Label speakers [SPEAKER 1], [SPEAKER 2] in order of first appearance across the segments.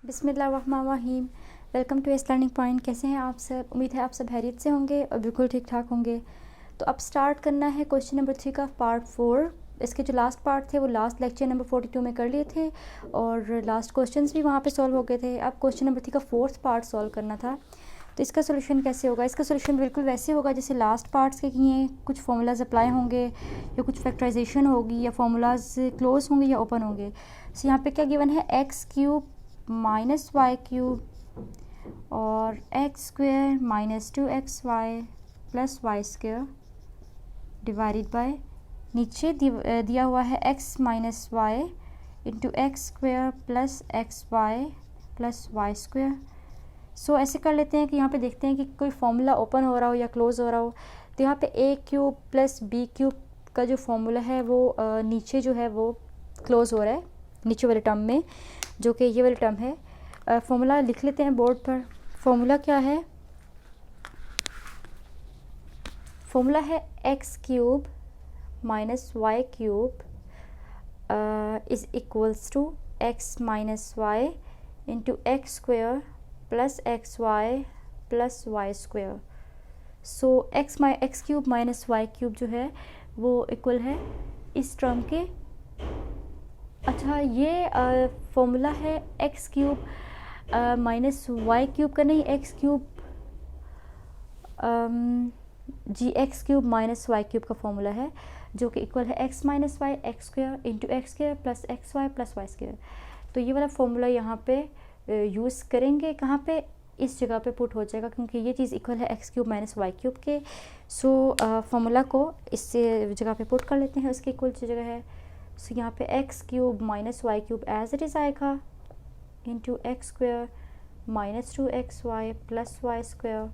[SPEAKER 1] बिस्मिल्लाहिर्रहमानिर्रहीम। Welcome to S learning point. कैसे हैं आप सब? उम्मीद है आप सब खैरियत से होंगे और बिल्कुल ठीक ठाक होंगे। तो अब स्टार्ट करना है क्वेश्चन नंबर 3 का पार्ट 4। इसके जो लास्ट पार्ट थे वो लास्ट लेक्चर नंबर 42 में कर लिए थे और लास्ट क्वेश्चंस भी वहाँ पे सॉल्व हो गए थे। अब क्वेश्चन नंबर 3 का फोर्थ पार्ट सॉल्व करना था। तो इसका सोल्यूशन कैसे होगा? इसका सोल्यूशन बिल्कुल वैसे होगा जैसे लास्ट पार्ट्स के किए। कुछ फार्मूलाज अप्लाई होंगे या कुछ फैक्टराइजेशन होगी या फार्मूलाज क्लोज होंगे या ओपन होंगे। सो यहाँ पे क्या गिवन है, x cube minus y cube और x square minus 2xy plus y square divided by नीचे दिया हुआ है x minus y into x square plus x y plus y square. So ऐसे कर लेते हैं कि यहाँ पे देखते हैं कि कोई फॉर्मूला ओपन हो रहा हो या क्लोज हो रहा हो। तो यहाँ पे a cube plus b cube का जो फॉर्मूला है वो नीचे जो है वो क्लोज हो रहा है नीचे वाले टर्म में, जो कि ये वाली टर्म है। फॉर्मूला लिख लेते हैं बोर्ड पर। फॉर्मूला क्या है? फॉर्मूला है x cube minus y cube is equals to x minus y into x square plus x y plus y square. So x cube minus y cube जो है वो इक्वल है इस टर्म के। अच्छा, ये फॉर्मूला है x cube minus y cube का, नहीं, एक्स क्यूब जी x cube minus y cube का फॉर्मूला है जो कि इक्वल है x minus y x square into x square plus x y plus y square. तो ये वाला फॉर्मूला यहाँ पे यूज़ करेंगे। कहाँ पे? इस जगह पे पुट हो जाएगा क्योंकि ये चीज़ इक्वल है x cube minus y cube के। सो फॉर्मूला को इस जगह पे पुट कर लेते हैं, उसके इक्वल जो जगह है। सो यहाँ पे x cube minus y cube as it is आएगा into x square minus 2xy plus y square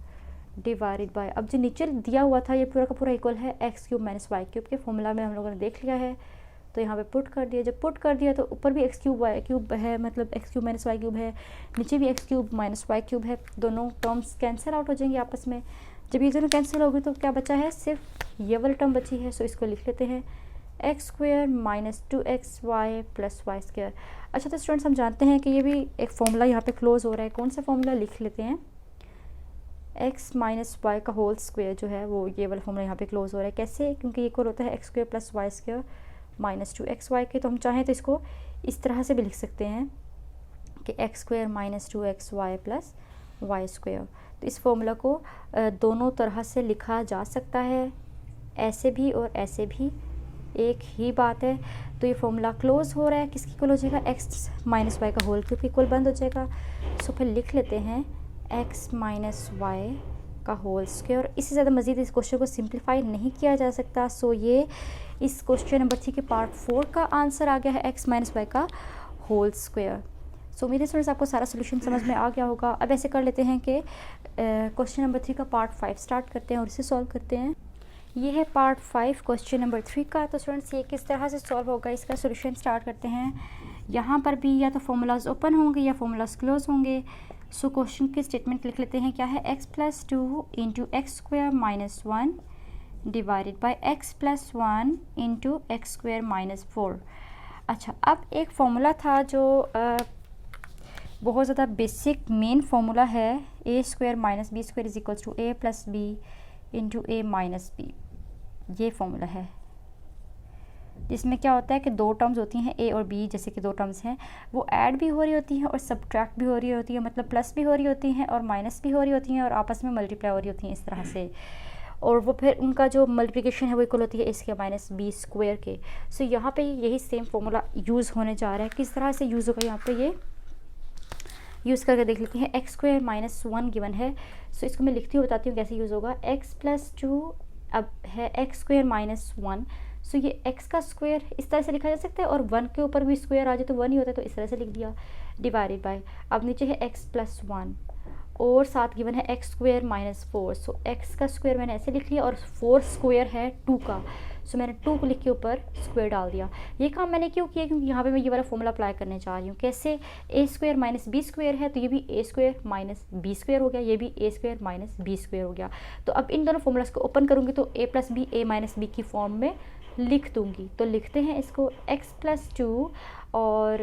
[SPEAKER 1] divided by, अब जो नीचे दिया हुआ था ये पूरा का पूरा इक्वल है x cube minus y cube के। फॉर्मूला में हम लोगों ने देख लिया है तो यहाँ पे पुट कर दिया। जब पुट कर दिया तो ऊपर भी एक्स क्यूब वाई क्यूब है, मतलब x cube minus y cube है, नीचे भी x cube minus y cube है। दोनों टर्म्स कैंसिल आउट हो जाएंगे आपस में। जब ये दोनों कैंसिल होगी तो क्या बचा है? सिर्फ ये वाली टर्म बची है। सो इसको लिख लेते हैं x square minus 2xy plus y square. अच्छा, तो स्टूडेंट्स हम जानते हैं कि ये भी एक फॉर्मूला यहाँ पे क्लोज हो रहा है। कौन सा फॉर्मूला? लिख लेते हैं एक्स माइनस वाई का होल स्क्वेयर जो है वो ये वाला फॉर्मूला यहाँ पे क्लोज हो रहा है। कैसे? क्योंकि ये इक्वल होता है x square plus y square minus 2xy के। तो हम चाहें तो इसको इस तरह से भी लिख सकते हैं कि x square minus 2xy plus y square. तो इस फॉर्मूला को दोनों तरह से लिखा जा सकता है, ऐसे भी और ऐसे भी, एक ही बात है। तो ये फॉर्मूला क्लोज हो रहा है, किसकी इक्वल हो जाएगा? एक्स माइनस वाई का होल क्यूब इक्वल बंद हो जाएगा। सो फिर लिख लेते हैं एक्स माइनस वाई का होल स्क्वायर। इससे ज़्यादा मज़ीद इस क्वेश्चन को सिंप्लीफाई नहीं किया जा सकता। सो ये इस क्वेश्चन नंबर 3 के पार्ट 4 का आंसर आ गया है एक्स माइनस वाई का होल स्क्वायर। सो मेरे स्टूडेंट्स आपको सारा सोल्यूशन समझ में आ गया होगा। अब ऐसे कर लेते हैं कि क्वेश्चन नंबर 3 का पार्ट 5 स्टार्ट करते हैं और इसे सॉल्व करते हैं। ये है पार्ट 5 क्वेश्चन नंबर 3 का। तो स्टूडेंट्स ये किस तरह से सॉल्व होगा इसका सोल्यूशन स्टार्ट करते हैं। यहाँ पर भी या तो फॉर्मूलाज ओपन होंगे या फॉर्मूलाज क्लोज होंगे। सो क्वेश्चन की स्टेटमेंट लिख लेते हैं। क्या है? X plus 2 into x square minus 1 divided by x plus 1 into x square minus 4। अच्छा, अब एक फार्मूला था जो बहुत ज़्यादा बेसिक मेन फार्मूला है, a square minus b square is equals to a plus b into a minus b. ये formula है जिसमें क्या होता है कि दो टर्म्स होती हैं ए और बी, जैसे कि दो टर्म्स हैं वो ऐड भी हो रही होती हैं और सब्ट्रैक्ट भी हो रही होती है, मतलब प्लस भी हो रही होती हैं और माइनस भी हो रही होती हैं और आपस में मल्टीप्लाई हो रही होती हैं इस तरह से। और वो फिर उनका जो मल्टीप्लिकेशन है वो इक्वल होती है a square minus b square के। सो यहाँ पे यही सेम फार्मूला यूज़ होने जा रहा है। किस तरह से यूज़ होगा यहाँ पे ये यूज़ करके देख लेते हैं। एक्स स्क्वायर माइनस 1 गिवन है। सो इसको मैं लिखती हूँ, बताती हूँ कैसे यूज़ होगा। एक्स प्लस 2 अब है एक्स स्क्वायर माइनस 1। सो ये x का स्क्वायर इस तरह से लिखा जा सकता है और 1 के ऊपर भी स्क्वायर आ जाए तो 1 ही होता है, तो इस तरह से लिख दिया डिवाइडेड बाय। अब नीचे है x प्लस 1 और साथ गिवन है एक्स स्क्वायर माइनस 4। सो x का स्क्वायर मैंने ऐसे लिख लिया और 4 स्क्वायर है 2 का। सो मैंने 2 को लिख के ऊपर स्क्वायर डाल दिया। ये काम मैंने क्यों किया? क्योंकि यहाँ पे मैं ये वाला फॉर्मूला अप्लाई करने जा रही हूँ। कैसे? ए स्क्वायर माइनस बी स्क्वायर है तो ये भी ए स्क्वायर माइनस बी स्क्वायर हो गया, ये भी ए स्क्वायर माइनस बी स्क्वायर हो गया। तो अब इन दोनों फॉर्मूलाज को ओपन करूँगी तो ए plus b a minus b की फॉर्म में लिख दूंगी। तो लिखते हैं इसको x+2 और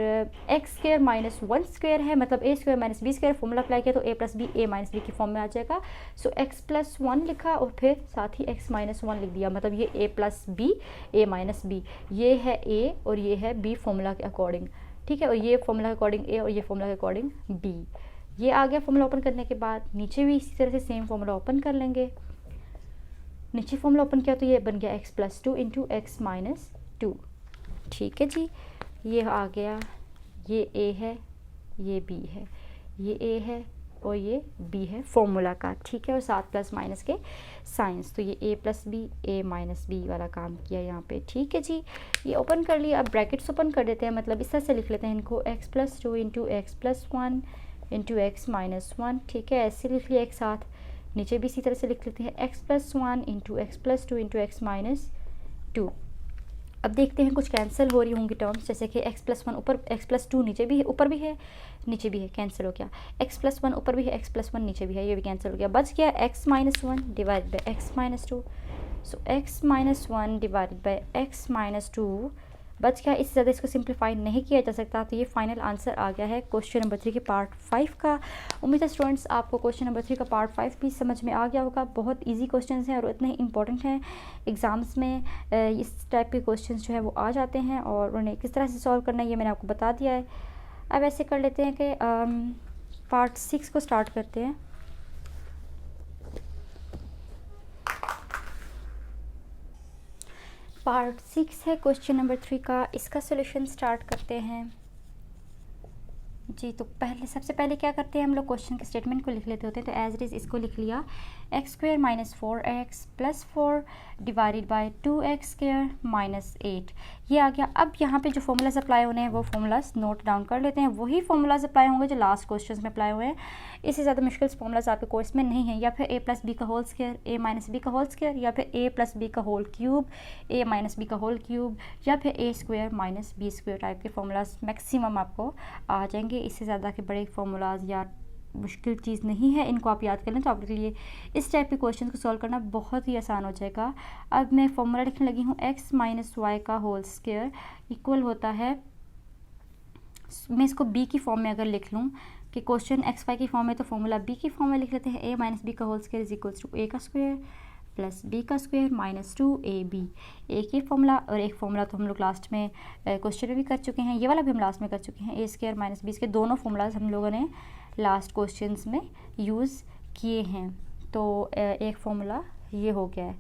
[SPEAKER 1] एक्स स्क्वायर माइनस 1 स्क्वायर है, मतलब a square minus b square, formula apply किया तो a+b a-b की फॉर्म में आ जाएगा। सो x+1 लिखा और फिर साथ ही x-1 लिख दिया, मतलब ये a+b a-b, ये है a और ये है b फॉर्मूला के अकॉर्डिंग, ठीक है। और ये फॉर्मूला के अकॉर्डिंग a और ये फॉर्मूला के अकॉर्डिंग b। ये आ गया फॉर्मूला ओपन करने के बाद। नीचे भी इसी तरह से सेम फॉर्मूला ओपन कर लेंगे। नीचे फॉर्मूला ओपन किया तो ये बन गया x+2 इंटू x-2, ठीक है जी। ये आ गया, ये a है, ये b है, ये a है और ये b है फॉर्मूला का, ठीक है। और साथ प्लस माइनस के साइंस, तो ये a+b a-b वाला काम किया यहाँ पे, ठीक है जी। ये ओपन कर लिया। अब ब्रैकेट्स ओपन कर देते हैं, मतलब इस तरह से लिख लेते हैं इनको x+2 into x+1 into x-1, ठीक है। ऐसे लिख लिया एक साथ। नीचे भी इसी तरह से लिख लेते हैं x+1 into x+2 into x-2। अब देखते हैं कुछ कैंसिल हो रही होंगी टर्म्स, जैसे कि x+1 ऊपर, x+2 नीचे भी है, ऊपर भी है, नीचे भी है, कैंसिल हो गया। x+1 ऊपर भी है, x+1 नीचे भी है, ये भी कैंसिल हो गया। बच गया x-1 divide by x-2। So x-1 divide by x-2 बच गया। इससे ज़्यादा इसको सिंप्लीफाई नहीं किया जा सकता। तो ये फाइनल आंसर आ गया है क्वेश्चन नंबर 3 के पार्ट 5 का। उम्मीद है स्टूडेंट्स आपको क्वेश्चन नंबर 3 का पार्ट 5 भी समझ में आ गया होगा। बहुत इजी क्वेश्चंस हैं और इतने इंपॉर्टेंट हैं, एग्ज़ाम्स में इस टाइप के क्वेश्चंस जो है वो आ जाते हैं और उन्हें किस तरह से सॉल्व करना है ये मैंने आपको बता दिया है। अब ऐसे कर लेते हैं कि पार्ट 6 को स्टार्ट करते हैं। पार्ट 6 है क्वेश्चन नंबर 3 का, इसका सोल्यूशन स्टार्ट करते हैं जी। तो सबसे पहले क्या करते हैं हम लोग, क्वेश्चन के स्टेटमेंट को लिख लेते होते हैं। तो एज इट इज़ इसको लिख लिया, x² minus 4x plus 4 divided by 2x² minus 8, ये आ गया। अब यहाँ पे जो फॉर्मूलाज अप्लाई होने हैं वो फॉर्मूलाज नोट डाउन कर लेते हैं। वही फॉर्मूलाज अप्लाई होंगे जो लास्ट क्वेश्चन में अप्लाई हुए हैं। इससे ज़्यादा मुश्किल फॉर्मूलाज आपके कोर्स में नहीं है। या फिर a+b का होल स्क्वायर, a-b का होल स्क्वायर, या फिर a+b का होल क्यूब, a-b का होल क्यूब, या फिर a² माइनस b² टाइप के फॉर्मूलाज मैक्सिमम आपको आ जाएंगे। इससे ज़्यादा के बड़े फार्मूलाज या मुश्किल चीज़ नहीं है, इनको आप याद कर लें तो आपके लिए इस टाइप के क्वेश्चन को सॉल्व करना बहुत ही आसान हो जाएगा। अब मैं फॉर्मूला लिखने लगी हूँ, x माइनस वाई का होल स्क्वायर इक्वल होता है, मैं इसको b की फॉर्म में अगर लिख लूँ कि क्वेश्चन x y की फॉर्म में, तो फॉर्मूला b की फॉर्म में लिख लेते हैं, a माइनस बी का whole square is equals to a का स्क्वायर प्लस b का स्क्वायर माइनस 2ab। एक ये फॉर्मूला और एक फॉर्मूला तो हम लोग लास्ट में क्वेश्चन में भी कर चुके हैं, ये वाला भी हम लास्ट में कर चुके हैं। a² माइनस b के दोनों फॉर्मूलाज हम लोगों ने लास्ट क्वेश्चंस में यूज़ किए हैं। तो एक फॉर्मूला ये हो गया है।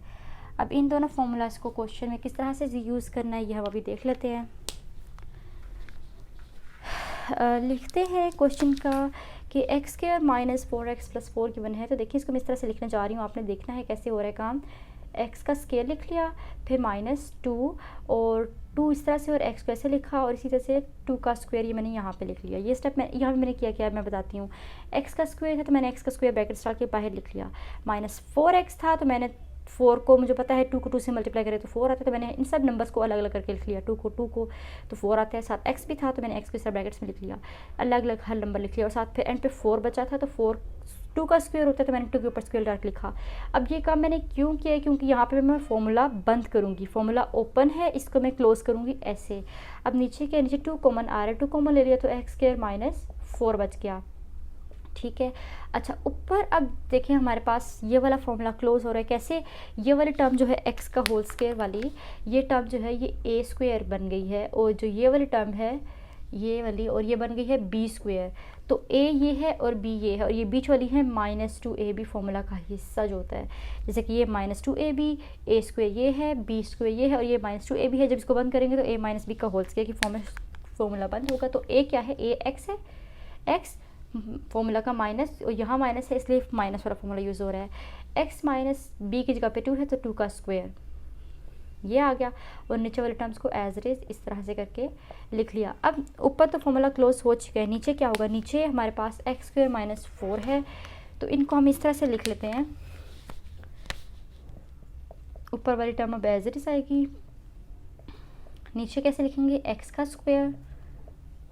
[SPEAKER 1] अब इन दोनों फॉर्मूलाज को क्वेश्चन में किस तरह से यूज़ करना है ये हम अभी देख लेते हैं। लिखते हैं क्वेश्चन का कि x² minus 4x plus 4 given है। तो देखिए इसको मैं इस तरह से लिखने जा रही हूँ, आपने देखना है कैसे हो रहा है काम। x का स्क्वायर लिख लिया, फिर -2 और 2 इस तरह से, और x को ऐसे लिखा, और इसी तरह से 2 का स्क्वायर ये मैंने यहाँ पे लिख लिया। ये स्टेप मैं यहाँ पे मैंने किया मैं बताती हूँ। x का स्क्वायर है तो मैंने x का स्क्वायर ब्रैकेट डाल के बाहर लिख लिया। -4x था तो मैंने 4 को, मुझे पता है 2 को 2 से मल्टीप्लाई करें तो 4 आता है, तो मैंने इन सब नंबर्स को अलग अलग करके लिख लिया। 2 को तो 4 आता है, साथ x भी था तो मैंने x को इस ब्रैकेट्स में लिख लिया, अलग अलग हर नंबर लिख लिया, और साथ फिर एंड पे 4 बचा था तो 4 2 का स्क्वायर होता है तो मैंने 2 के ऊपर स्क्वायर डार्क लिखा। अब ये काम मैंने क्यों किया है, क्योंकि यहाँ पे मैं फॉर्मूला बंद करूँगी, फॉर्मूला ओपन है, इसको मैं क्लोज करूँगी ऐसे। अब नीचे क्या, नीचे 2 कॉमन आ रहा है, 2 कॉमन ले लिया तो x² माइनस 4 बच गया, ठीक है। अच्छा ऊपर अब देखें हमारे पास ये वाला फॉर्मूला क्लोज हो रहा है कैसे, ये वाली टर्म जो है x का होल स्क्वायर वाली, ये टर्म जो है ये a² बन गई है, और जो ये वाली टर्म है ये वाली, और ये बन गई है b²। तो a ये है और b ये है, और ये बीच वाली है -2ab फॉर्मूला का हिस्सा जो होता है, जैसे कि ये -2ab, a² ये है, b² ये है, और ये -2ab है। जब इसको बंद करेंगे तो a-b का होल स्क्वायर की फॉर्मूला बंद होगा। तो a क्या है, ax है, x फॉर्मूला का माइनस, और यहाँ माइनस है इसलिए माइनस वाला फॉर्मूला यूज़ हो रहा है। x माइनस b की जगह पे 2 है तो 2 का स्क्वायर ये आ गया, और नीचे वाले टर्म्स को एज इट इज इस तरह से करके लिख लिया। अब ऊपर तो फॉर्मूला क्लोज हो चुका है, नीचे क्या होगा, नीचे हमारे पास x² माइनस 4 है, तो इनको हम इस तरह से लिख लेते हैं। ऊपर वाली टर्म अब एज इट इज आएगी, नीचे कैसे लिखेंगे, x का स्क्वायर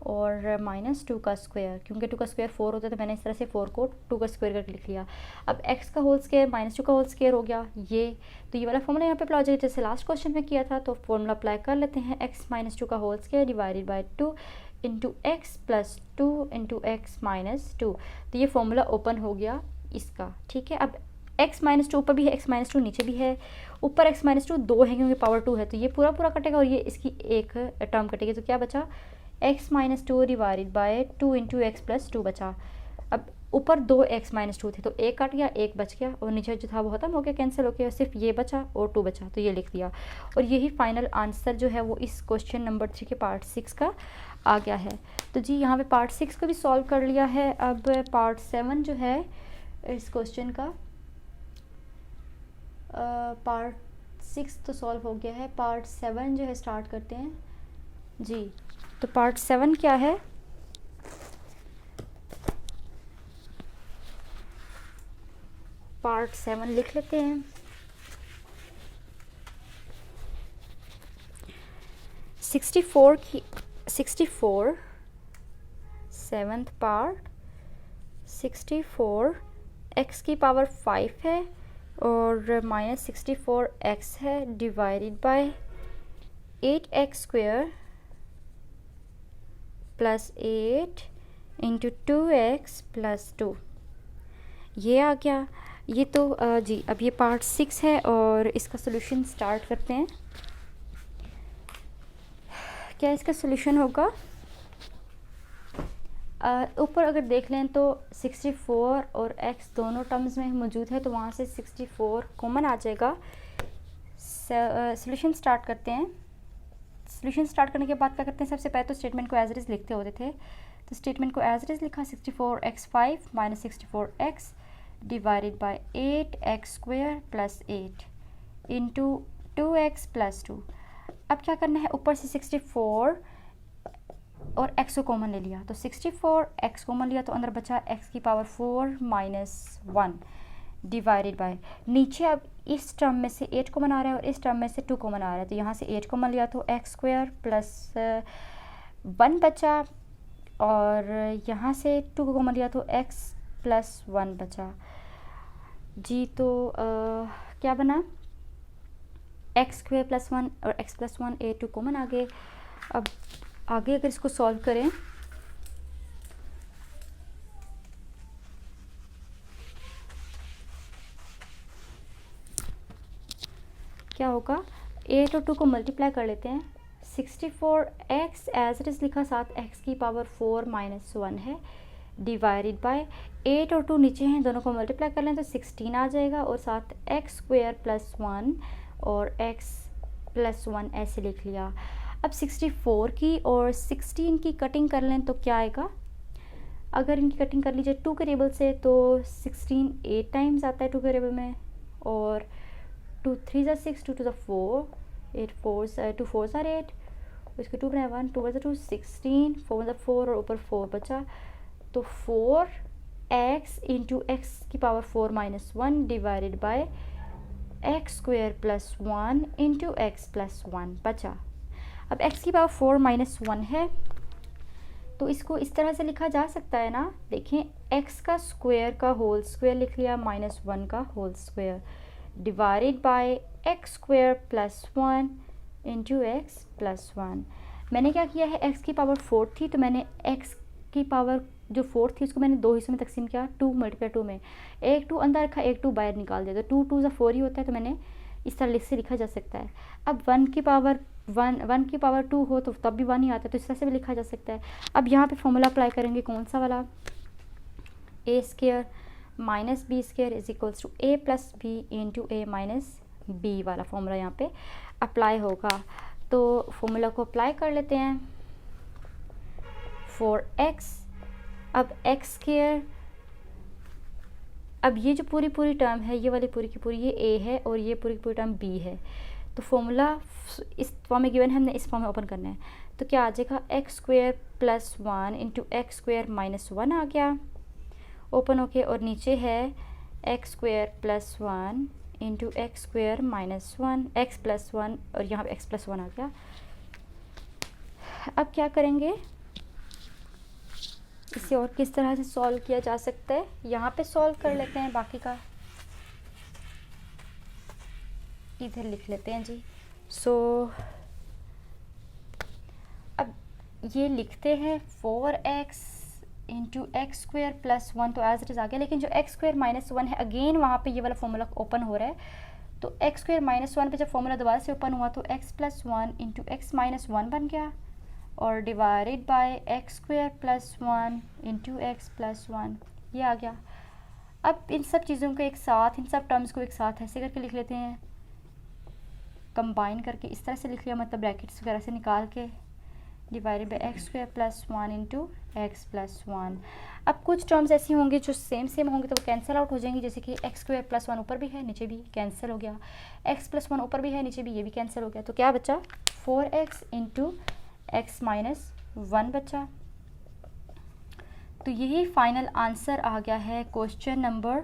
[SPEAKER 1] और माइनस 2 का स्क्वायर, क्योंकि 2 का स्क्वायर 4 होता है तो मैंने इस तरह से 4 को 2 का स्क्वायर करके लिख लिया। अब x का होल स्क्वायर माइनस 2 का होल स्क्वायर हो गया ये, तो ये वाला फॉर्मूला यहाँ पे अप्लाई हो जाएगा जैसे लास्ट क्वेश्चन में किया था। तो फॉर्मूला अप्लाई कर लेते हैं, x माइनस 2 का whole square divided by 2 into x plus 2 into x minus 2। तो ये फॉर्मूला ओपन हो गया इसका, ठीक है। अब x माइनस 2 ऊपर भी है, x माइनस 2 नीचे भी है। ऊपर x माइनस 2 2 है क्योंकि पावर 2 है, तो ये पूरा पूरा कटेगा और ये इसकी एक टर्म कटेगी। तो क्या बचा, x minus 2 divided by 2 into x plus 2 बचा। अब ऊपर 2 x माइनस 2 थे तो एक कट गया, एक बच गया और नीचे जो था वो खत्म हो गया, कैंसिल हो गया, सिर्फ ये बचा और 2 बचा, तो ये लिख दिया। और यही फाइनल आंसर जो है वो इस क्वेश्चन नंबर 3 के पार्ट 6 का आ गया है। तो जी यहाँ पे पार्ट 6 को भी सॉल्व कर लिया है। अब पार्ट 7 जो है इस क्वेश्चन का, पार्ट 6 तो सॉल्व हो गया है, पार्ट 7 जो है स्टार्ट करते हैं जी। तो पार्ट 7 क्या है, पार्ट 7 लिख लेते हैं। सेवन्थ पार्ट 64 x की पावर 5 है और माइनस 64 x है divided bye 8x square plus 8 into 2x plus 2, ये आ गया। ये तो जी अब ये पार्ट 6 है और इसका सोल्यूशन स्टार्ट करते हैं। क्या इसका सोल्यूशन होगा, ऊपर अगर देख लें तो 64 और x दोनों टर्म्स में मौजूद है, तो वहाँ से 64 कॉमन आ जाएगा। सोल्यूशन स्टार्ट करते हैं। सोल्यूशन स्टार्ट करने के बाद क्या करते हैं, सबसे पहले तो स्टेटमेंट को एज इट इज़ लिखते होते थे, तो स्टेटमेंट को एज इट इज़ लिखा 64x5 minus 64x divided by 8x square plus 8 into 2x plus 2। अब क्या करना है, ऊपर से 64 और x को कॉमन ले लिया, तो 64 x कॉमन लिया तो अंदर बचा x की पावर 4 माइनस 1 डिवाइडेड बाय, नीचे अब इस टर्म में से 8 कॉमन आ रहा है और इस टर्म में से 2 कॉमन आ रहा है, तो यहाँ से 8 कॉमन लिया तो x स्क्वायर प्लस 1 बचा और यहाँ से 2 को कॉमन लिया तो x प्लस 1 बचा जी। तो क्या बना, एक्स स्क्वायर प्लस 1 और x प्लस 1 a2 कॉमन आ गए। अब आगे अगर इसको सॉल्व करें क्या होगा, 8 और 2 को मल्टीप्लाई कर लेते हैं। 64x एज इट इज़ लिखा, साथ x की पावर 4 माइनस 1 है डिवाइडेड बाय 8 और 2 नीचे हैं, दोनों को मल्टीप्लाई कर लें तो 16 आ जाएगा और साथ x स्क्वायर प्लस 1 और x प्लस 1 ऐसे लिख लिया। अब 64 की और 16 की कटिंग कर लें तो क्या आएगा, अगर इनकी कटिंग कर लीजिए 2 के टेबल से तो 16 8 टाइम्स आता है 2 के टेबल में, और 2 3 ज़ा 6 2 2 ज़ा 4 8 4 2 4 ज़ा 8, उसके 2 बनाए 1 2 ज़ा 2 16 4 ज़ा 4 और ऊपर 4 बचा, तो 4x इंटू एक्स की power 4 minus 1 divided by x square plus 1 into x plus 1 बचा। अब x की पावर 4 माइनस 1 है तो इसको इस तरह से लिखा जा सकता है ना, देखें x का स्क्वायर का होल स्क्वायर लिख लिया माइनस 1 का whole square divided by x square plus 1 into x plus 1। मैंने क्या किया है, x की पावर 4 थी तो मैंने x की पावर जो 4 थी उसको मैंने 2 हिस्सों में तकसीम किया, 2 मल्टीप्लाई 2 में, एक 2 अंदर रखा एक 2 बाहर निकाल दिया, तो 2 2 ज़ा 4 ही होता है, तो मैंने इस तरह से लिखा जा सकता है। अब 1 की पावर 2 हो तो तब भी 1 ही आता है, तो इस तरह से भी लिखा जा सकता है। अब यहाँ पे फॉर्मूला अप्लाई करेंगे, कौन सा वाला, a square minus b square is equals to a plus b into a minus b वाला फॉर्मूला यहाँ पे अप्लाई होगा। तो फॉर्मूला को अप्लाई कर लेते हैं, 4x, अब x स्क्वायर, अब ये जो पूरी पूरी टर्म है ये वाली पूरी की पूरी ये a है और ये पूरी की पूरी टर्म b है, तो फॉर्मूला इस फॉर्म में गिवन है, हमने इस फॉर्म में ओपन करना है, तो क्या आ जाएगा, x square plus 1 into x square minus 1 आ गया ओपन होके, और नीचे है x square plus 1 into x square minus 1 x plus 1 और यहाँ पे एक्स प्लस 1 आ गया। अब क्या करेंगे, इसे और किस तरह से सॉल्व किया जा सकता है, यहाँ पे सॉल्व कर लेते हैं, बाकी का इधर लिख लेते हैं जी। सो अब ये लिखते हैं 4x into x square plus 1, तो एज इट इज़ आ गया, लेकिन जो एक्स स्क्वेयर माइनस 1 है अगेन वहाँ पे ये वाला फॉर्मूला ओपन हो रहा है, तो एक्स स्क्वेयर माइनस 1 पे जब फॉर्मूला दोबारा से ओपन हुआ तो x plus 1 into x minus 1 बन गया और divided by x square plus 1 into x plus 1, ये आ गया। अब इन सब चीज़ों को एक साथ, इन सब टर्म्स को एक साथ ऐसे करके लिख लेते हैं, कंबाइन करके इस तरह से लिख लिया, मतलब ब्रैकेट्स वगैरह से निकाल के, divided by x square plus 1 into x plus 1। अब कुछ टर्म्स ऐसी होंगे जो सेम होंगे तो वो कैंसिल आउट हो जाएंगी, जैसे कि एक्स स्क्वायर प्लस 1 ऊपर भी है नीचे भी कैंसिल हो गया, एक्स प्लस 1 ऊपर भी है नीचे भी, ये भी कैंसिल हो गया, तो क्या बचा 4x इंटू एक्स माइनस 1 बचा। तो यही फाइनल आंसर आ गया है क्वेश्चन नंबर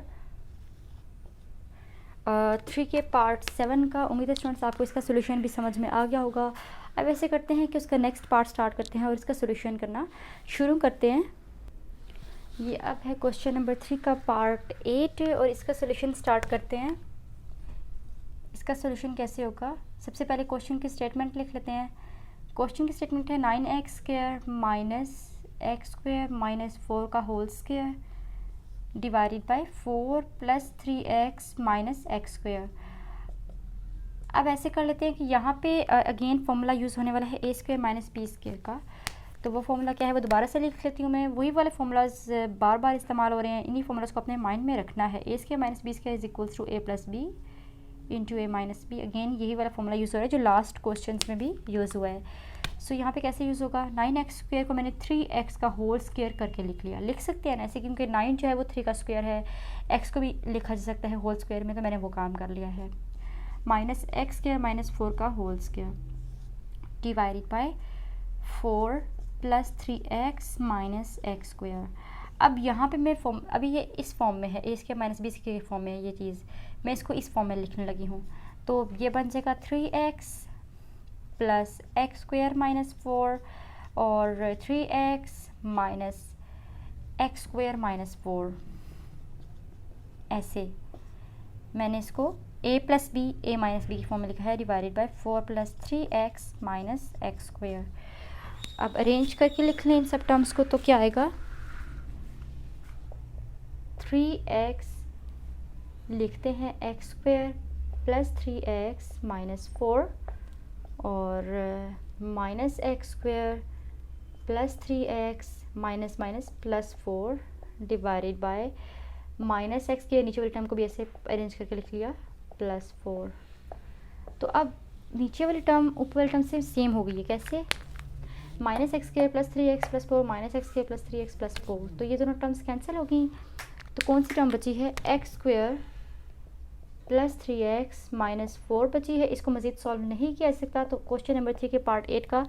[SPEAKER 1] 3 के पार्ट 7 का। उम्मीद है स्टूडेंट्स आपको इसका सोल्यूशन भी समझ में आ गया होगा। अब ऐसे करते हैं कि उसका नेक्स्ट पार्ट स्टार्ट करते हैं और इसका सोल्यूशन करना शुरू करते हैं। ये अब है क्वेश्चन नंबर 3 का पार्ट 8 और इसका सोल्यूशन स्टार्ट करते हैं। इसका सोल्यूशन कैसे होगा, सबसे पहले क्वेश्चन की स्टेटमेंट लिख लेते हैं। क्वेश्चन की स्टेटमेंट है 9x square minus x square minus 4 का whole square divided by 4 plus 3x minus x square. अब ऐसे कर लेते हैं कि यहाँ पे अगेन फॉर्मूला यूज़ होने वाला है a square minus b square का, तो वो फॉर्मूला क्या है वो दोबारा से लिख लेती हूँ मैं। वही वाले फॉर्मूलाज बार बार इस्तेमाल हो रहे हैं, इन्हीं फॉर्मूलाज को अपने माइंड में रखना है। A square minus b square is equals to a plus b into a minus b. Again यही वाला फॉर्मूला यूज़ हो रहा है जो लास्ट क्वेश्चन में भी यूज़ हुआ है। सो यहाँ पे कैसे यूज़ होगा, 9x स्क्वायर को मैंने 3x का होल स्क्वायर करके लिख लिया। लिख सकते हैं ना ऐसे, क्योंकि 9 जो है वो 3 का स्क्वायर है, x को भी लिखा जा सकता है होल स्क्वायर में, तो मैंने वो काम कर लिया है। माइनस एक्स स्क्वायर माइनस 4 का whole square divided by 4 plus 3x minus x square. अब यहाँ पे मैं फॉर्म, अभी ये इस फॉर्म में है, a square minus b square के फॉर्म में है ये चीज़, मैं इसको इस फॉर्म में लिखने लगी हूँ। तो ये बन जाएगा 3x plus x square minus 4 और 3x minus x square minus 4। ऐसे मैंने इसको a plus b a minus b की फॉर्म में लिखा है divided by 4 plus 3x minus x square. अब अरेंज करके लिख लें इन सब टर्म्स को, तो क्या आएगा 3x लिखते हैं x square plus 3x minus 4 और minus x square plus 3x minus minus plus 4 divided by minus x के नीचे वाली टर्म को भी ऐसे अरेंज करके लिख लिया प्लस 4। तो अब नीचे वाली टर्म ऊपर वाली टर्म से सेम हो गई है, कैसे minus x square plus 3x plus 4 minus x square plus 3x plus 4, तो ये दोनों टर्म्स कैंसिल हो गई। तो कौन सी टर्म बची है, x square plus 3x minus 4 बची है। इसको मज़ीद सॉल्व नहीं किया जा सकता, तो क्वेश्चन नंबर 3 के पार्ट 8 का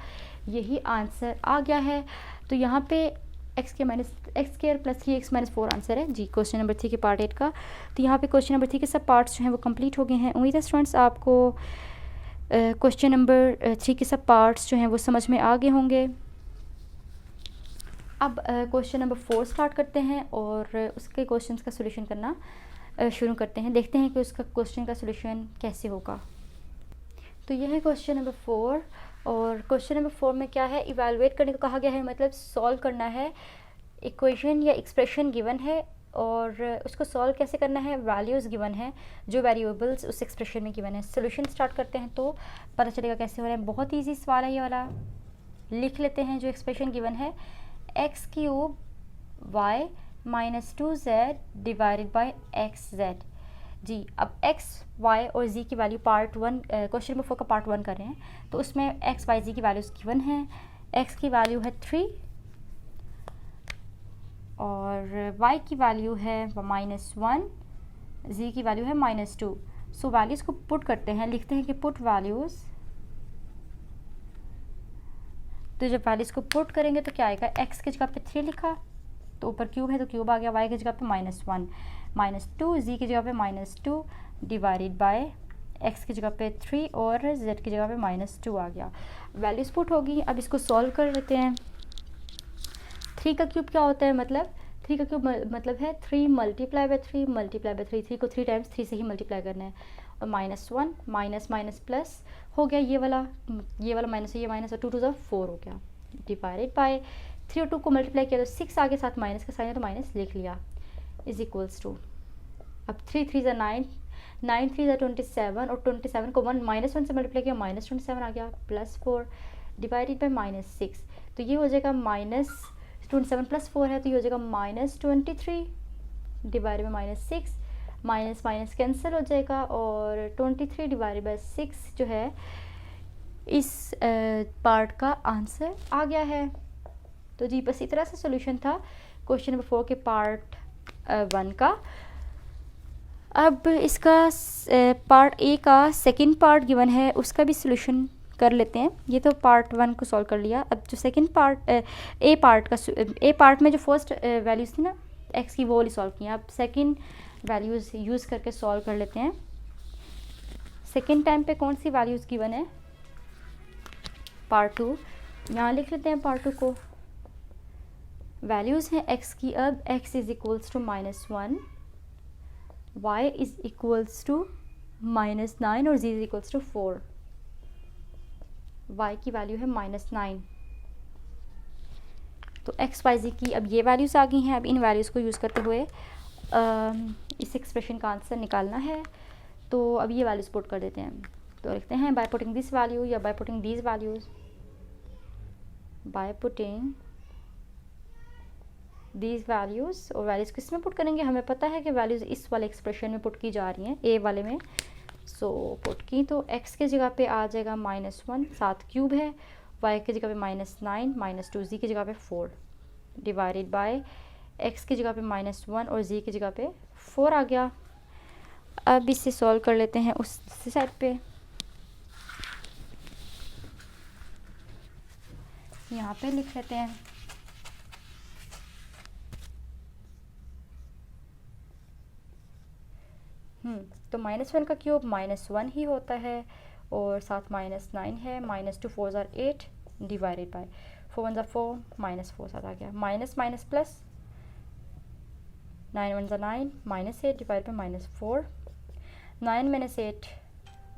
[SPEAKER 1] यही आंसर आ गया है। तो यहाँ पे एक्स के minus x square plus 3x minus 4 answer है जी क्वेश्चन नंबर 3 के पार्ट 8 का। तो यहाँ पे क्वेश्चन नंबर 3 के सब पार्ट्स जो हैं वो कंप्लीट हो गए हैं। उम्मीद है स्टूडेंट्स आपको क्वेश्चन नंबर 3 के सब पार्ट्स जो हैं वो समझ में आ गए होंगे। अब क्वेश्चन नंबर 4 स्टार्ट करते हैं और उसके क्वेश्चन का सोल्यूशन करना शुरू करते हैं। देखते हैं कि उसका क्वेश्चन का सोल्यूशन कैसे होगा। तो यह है क्वेश्चन नंबर 4 और क्वेश्चन नंबर 4 में क्या है, इवैल्यूएट करने को कहा गया है, मतलब सॉल्व करना है। इक्वेशन या एक्सप्रेशन गिवन है और उसको सॉल्व कैसे करना है, वैल्यूज़ गिवन है जो वेरिएबल्स उस एक्सप्रेशन में गिवन है। सोल्यूशन स्टार्ट करते हैं तो पता चलेगा कैसे हो रहा है। बहुत ईजी सवाल है ये वाला। लिख लेते हैं जो एक्सप्रेशन गिवन है, x cube y minus 2z divided by x z जी। अब x, y और z की वैल्यू पार्ट 1 क्वेश्चन नंबर 4 का पार्ट 1 कर रहे हैं, तो उसमें x, y, z की वैल्यूज़ गिवन है। x की वैल्यू है 3 और y की वैल्यू है -1, z की वैल्यू है -2। सो वैल्यूज़ को पुट करते हैं, लिखते हैं कि पुट वैल्यूज़। तो जब वैल्यूज़ को पुट करेंगे तो क्या आएगा, x की जगह पे 3 लिखा तो ऊपर क्यूब है तो क्यूब आ गया, y की जगह पे -1 -2, z की जगह पे -2 डिवाइडेड बाय x की जगह पे 3 और z की जगह पे -2 आ गया। वैल्यूज पुट होगी। अब इसको सॉल्व कर लेते हैं। 3 का क्यूब क्या होता है, मतलब 3 का क्यूब मतलब है 3 मल्टीप्लाई बाई 3 मल्टीप्लाई बाई 3, 3 को 3 टाइम्स 3 से ही मल्टीप्लाई करना है, और -1 माइनस माइनस प्लस हो गया, ये वाला माइनस है, ये माइनस, और 2 टू 4 हो गया, डिवाइडेड बाय 3 और 2 को मल्टीप्लाई किया तो 6 आगे, साथ माइनस का साइन है तो माइनस लिख लिया, इज इक्वल्स टू, अब 3 3 ज़ा 9, 9 3 ज़ा 27, और 27 को 1 से मल्टीप्लाई किया, -27 आ गया, +4 डिवाइडेड बाई -6, तो ये हो जाएगा -27 + 4 है तो ये हो जाएगा -23 divided by -6, minus minus cancel हो जाएगा, और 23 डिवाइडेड बाई 6 जो है इस पार्ट का आंसर आ गया है। तो जी बस इस तरह से सोल्यूशन था क्वेश्चन नंबर 4 के पार्ट 1 का। अब इसका पार्ट ए का सेकंड पार्ट गिवन है, उसका भी सोल्यूशन कर लेते हैं। ये तो पार्ट 1 को सॉल्व कर लिया, अब जो सेकंड पार्ट ए पार्ट में जो फर्स्ट वैल्यूज़ थी ना एक्स की, वो वाली सॉल्व किया। अब सेकंड वैल्यूज़ यूज़ करके सॉल्व कर लेते हैं। सेकंड टाइम पे कौन सी वैल्यूज़ गिवन है, पार्ट 2, यहाँ लिख लेते हैं पार्ट 2 को। वैल्यूज़ हैं एक्स की, अब x is equals to -1, y is equals to -9 और z is equals to 4। y की वैल्यू है -9, तो x y z की अब ये वैल्यूज़ आ गई हैं। अब इन वैल्यूज़ को यूज़ करते हुए इस एक्सप्रेशन का आंसर निकालना है। तो अब ये वैल्यूज़ पुट कर देते हैं, तो लिखते हैं बाय पुटिंग दिस वैल्यू या by putting these values, by putting these values. और वैल्यूज़ किस में पुट करेंगे, हमें पता है कि वैल्यूज़ इस वाले एक्सप्रेशन में पुट की जा रही हैं, ए वाले में। सो पुट की तो x के जगह पे आ जाएगा -1, 7 क्यूब है, y की जगह पे -9 -2, z की जगह पे 4 डिवाइडेड बाय x की जगह पे -1 और z की जगह पे 4 आ गया। अब इसे सॉल्व कर लेते हैं उस साइड पे। यहाँ पे लिख लेते हैं तो -1 का क्यूब -1 ही होता है, और साथ -9 है, -2 4 ज़ार 8 डिवाइडेड बाय 4 1 ज़ार 4 -4 साथ आ गया, माइनस माइनस प्लस 9 1 ज़ार 9 -8 डिवाइड बाय -4, 9 - 8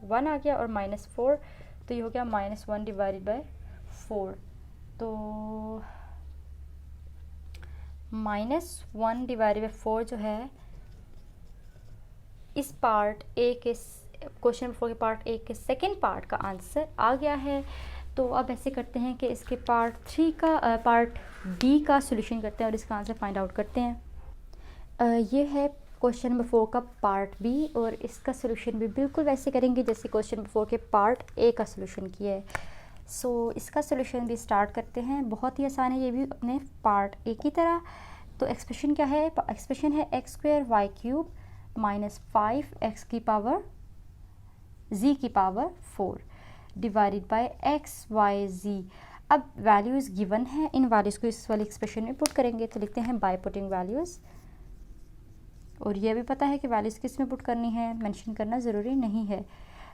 [SPEAKER 1] 1 आ गया, और -4 तो ये हो गया -1 डिवाइडेड बाय 4। तो -1 डिवाइडेड बाय 4 जो है इस पार्ट ए के क्वेश्चन 4 के पार्ट ए के सेकंड पार्ट का आंसर आ गया है। तो अब ऐसे करते हैं कि इसके पार्ट बी का सॉल्यूशन करते हैं और इसका आंसर फाइंड आउट करते हैं। ये है क्वेश्चन नंबर 4 का पार्ट बी, और इसका सॉल्यूशन भी बिल्कुल वैसे करेंगे जैसे क्वेश्चन नंबर 4 के पार्ट ए का सॉल्यूशन किया है। सो इसका सॉल्यूशन भी स्टार्ट करते हैं, बहुत ही आसान है ये भी अपने पार्ट ए की तरह। तो एक्सप्रेशन क्या है, एक्सप्रेशन है x² y³ -5 x की पावर z की power 4 divided by x y z। अब वैल्यूज़ गिवन है, इन वैल्यूज़ को इस वाले एक्सप्रेशन में पुट करेंगे, तो लिखते हैं बाय पुटिंग वैल्यूज़। और ये भी पता है कि वैल्यूज़ किस में पुट करनी है, मेंशन करना ज़रूरी नहीं है,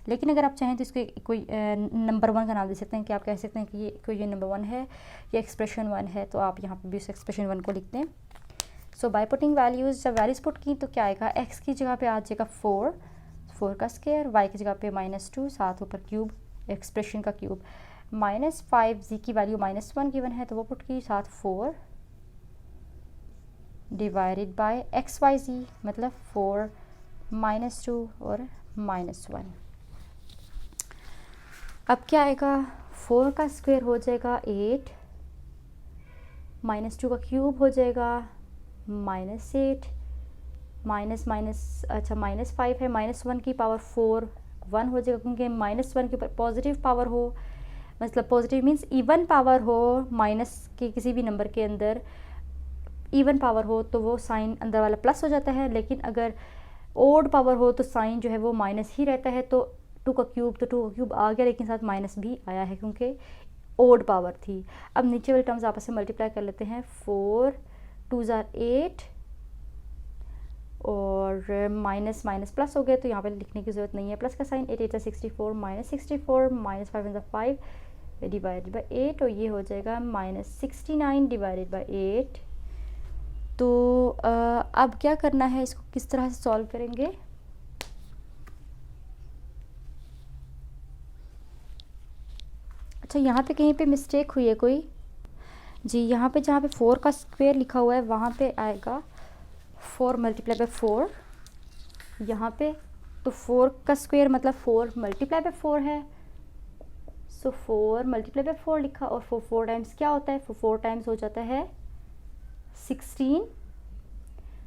[SPEAKER 1] लेकिन अगर आप चाहें तो इसको कोई नंबर 1 का नाम दे सकते हैं, कि आप कह सकते हैं कि ये नंबर 1 है, ये एक्सप्रेशन 1 है, तो आप यहाँ पर भी उस एक्सप्रेशन 1 को लिखते हैं। सो बाय पुटिंग वैल्यूज़, जब वैल्यूज़ पुट की तो क्या आएगा, x की जगह पे आ जाएगा 4 का स्क्वायर, y की जगह पे -2 साथ ऊपर क्यूब, एक्सप्रेशन का क्यूब, -5 z की वैल्यू -1 गिवन है तो वो पुट की, साथ 4 divided by x y z मतलब 4 -2 और -1। अब क्या आएगा, 4 का स्क्वायर हो जाएगा 8, -2 का क्यूब हो जाएगा -8, अच्छा -5 है, -1 की पावर 4 1 हो जाएगा, क्योंकि -1 के ऊपर पॉजिटिव पावर हो, मतलब पॉजिटिव मीन्स इवन पावर हो, माइनस के किसी भी नंबर के अंदर इवन पावर हो तो वो साइन अंदर वाला प्लस हो जाता है, लेकिन अगर ओड पावर हो तो साइन जो है वो माइनस ही रहता है। तो 2 का क्यूब आ गया, लेकिन साथ माइनस भी आया है क्योंकि ओड पावर थी। अब नीचे वाले टर्म्स आपस में मल्टीप्लाई कर लेते हैं, 4 2 ज़ार 8 और माइनस माइनस प्लस हो गए, तो यहाँ पे लिखने की ज़रूरत नहीं है प्लस का साइन, 8 8 64 -64 -5 1 5 डिवाइडेड बाई 8 और ये हो जाएगा -69 डिवाइडेड बाई 8। तो अब क्या करना है, इसको किस तरह से सॉल्व करेंगे। अच्छा, यहाँ पे कहीं पे मिस्टेक हुई है कोई जी। यहाँ पे जहाँ पे 4 का स्क्वायर लिखा हुआ है वहाँ पे आएगा 4 मल्टीप्लाई बाई 4 यहाँ पे। तो 4 का स्क्वायर मतलब 4 मल्टीप्लाई बाई 4 है। सो 4 मल्टीप्लाई बाई 4 लिखा और 4 टाइम्स क्या होता है, 4 टाइम्स हो जाता है 16।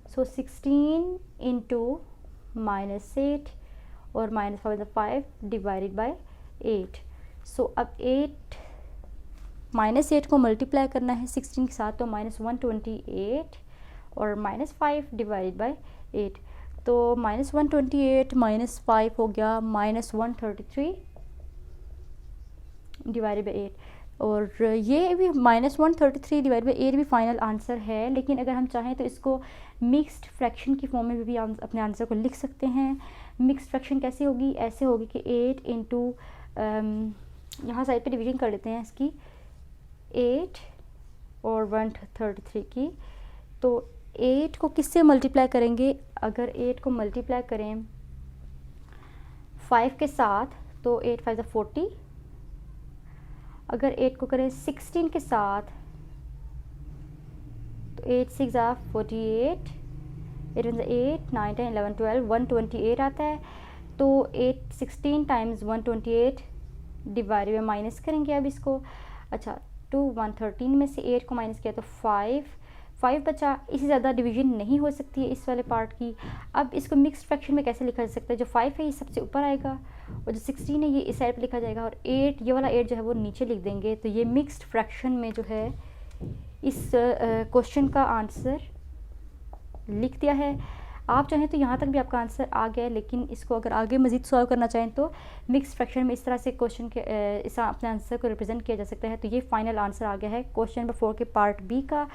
[SPEAKER 1] सो 16 इंटू -8 और -5 डिवाइडेड बाई 8। सो अब 8 को मल्टीप्लाई करना है 16 के साथ, तो -128 और -5 डिवाइडेड बाई 8। तो -128 -5 हो गया -133 डिवाइडेड बाई 8। और ये भी -133 डिवाइड बाई 8 भी फाइनल आंसर है। लेकिन अगर हम चाहें तो इसको मिक्स्ड फ्रैक्शन की फॉर्म में भी अपने आंसर को लिख सकते हैं। मिक्स्ड फ्रैक्शन कैसे होगी, ऐसे होगी कि 8 इंटू यहाँ साइड पे डिवीजन कर लेते हैं इसकी 8 और 133 की। तो 8 को किससे मल्टीप्लाई करेंगे, अगर 8 को मल्टीप्लाई करें 5 के साथ तो 8 5 40। अगर 8 को करें 16 के साथ तो 8 6 48, 8 1 8 9 10 11 12 128 आता है। तो 8 16 टाइम्स 128 डिवाइडेड बाई माइनस करेंगे अब इसको। अच्छा, 113 में से 8 को माइनस किया तो 5 बचा। इससे ज़्यादा डिवीजन नहीं हो सकती है इस वाले पार्ट की। अब इसको मिक्स्ड फ्रैक्शन में कैसे लिखा जा सकता है, जो 5 है ये सबसे ऊपर आएगा और जो 16 है ये इस साइड पे लिखा जाएगा और 8 ये वाला 8 जो है वो नीचे लिख देंगे। तो ये मिक्स्ड फ्रैक्शन में जो है इस क्वेश्चन का आंसर लिख दिया है। आप चाहें तो यहाँ तक भी आपका आंसर आ गया है, लेकिन इसको अगर आगे मज़ीद सॉल्व करना चाहें तो मिक्स फ्रैक्शन में इस तरह से क्वेश्चन के इस अपने आंसर को रिप्रेजेंट किया जा सकता है। तो ये फाइनल आंसर आ गया है क्वेश्चन नंबर 4 के पार्ट बी का।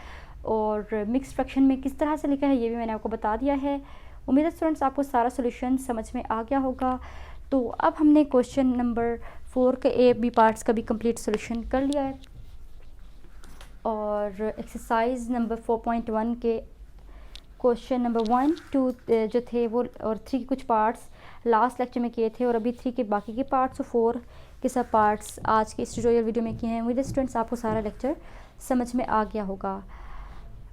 [SPEAKER 1] और मिक्स फ्रैक्शन में किस तरह से लिखा है ये भी मैंने आपको बता दिया है। उम्मीद है स्टूडेंट्स आपको सारा सोल्यूशन समझ में आ गया होगा। तो अब हमने क्वेश्चन नंबर 4 के ए बी पार्ट्स का भी कंप्लीट सोल्यूशन कर लिया है। और एक्सरसाइज नंबर 4.1 के क्वेश्चन नंबर 1 2 जो थे वो और 3 के कुछ पार्ट्स लास्ट लेक्चर में किए थे और अभी 3 के बाकी के पार्ट्स और 4 के सब पार्ट्स आज के इस ट्यूटोरियल वीडियो में किए हैं। उम्मीद है स्टूडेंट्स आपको सारा लेक्चर समझ में आ गया होगा।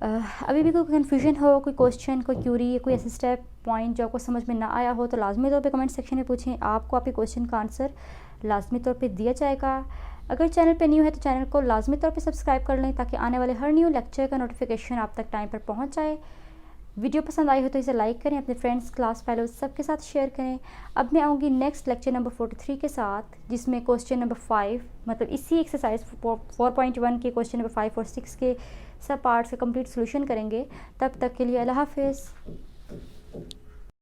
[SPEAKER 1] अभी भी कोई कन्फ्यूजन हो, कोई क्वेश्चन, कोई क्यूरी, कोई ऐसे स्टेप पॉइंट जो आपको समझ में ना आया हो तो लाजमी तौर पे कमेंट सेक्शन में पूछें। आपको आपके क्वेश्चन का आंसर लाजमी तौर पे दिया जाएगा। अगर चैनल पे न्यू है तो चैनल को लाजमी तौर पे सब्सक्राइब कर लें ताकि आने वाले हर न्यू लेक्चर का नोटिफिकेशन आप तक टाइम पर पहुंच जाए। वीडियो पसंद आई हो तो इसे लाइक करें, अपने फ्रेंड्स, क्लास फेलोज सबके साथ शेयर करें। अब मैं आऊँगी नेक्स्ट लेक्चर नंबर 43 के साथ, जिसमें क्वेश्चन नंबर 5 मतलब इसी एक्सरसाइज 4.1 के क्वेश्चन नंबर 5 और 6 के सब पार्ट्स का कंप्लीट सोल्यूशन करेंगे। तब तक के लिए अल्लाह हाफिज़।